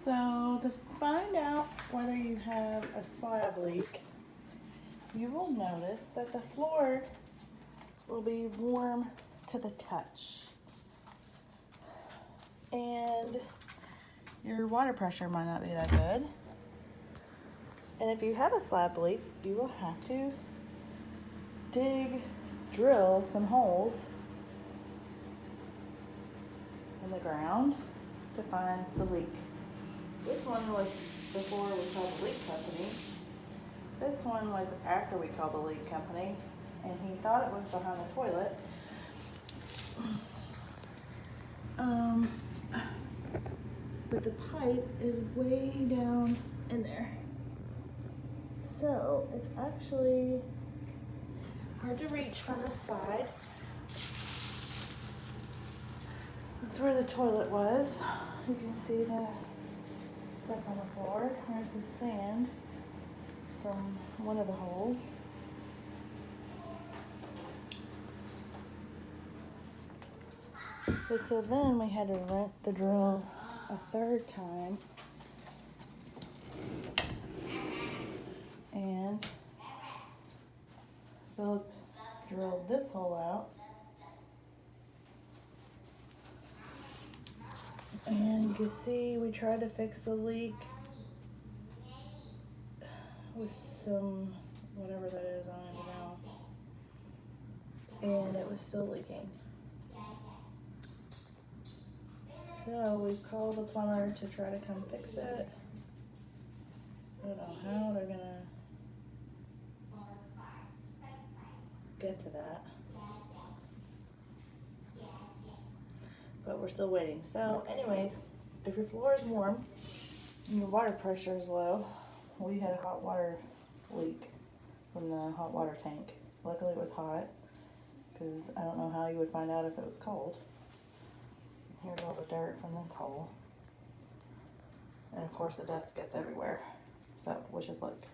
So to find out whether you have a slab leak, you will notice that the floor will be warm to the touch. And your water pressure might not be that good. And if you have a slab leak, you will have to drill some holes in the ground to find the leak. This one was before we called the leak company. This one was after we called the leak company, and he thought it was behind the toilet. But the pipe is way down in there. So it's actually hard to reach from the side. That's where the toilet was. You can see the stuff on the floor. There's the sand from one of the holes. But so then we had to rent the drill a third time. And Philip drilled this hole out. And you can see we tried to fix the leak with some, whatever that is, I don't even know. And it was still leaking. So we called the plumber to try to come fix it. I don't know how they're gonna get to that. But we're still waiting. So anyways, if your floor is warm and your water pressure is low, we had a hot water leak from the hot water tank. Luckily it was hot, because I don't know how you would find out if it was cold. Here's all the dirt from this hole. And of course the dust gets everywhere. So, which is like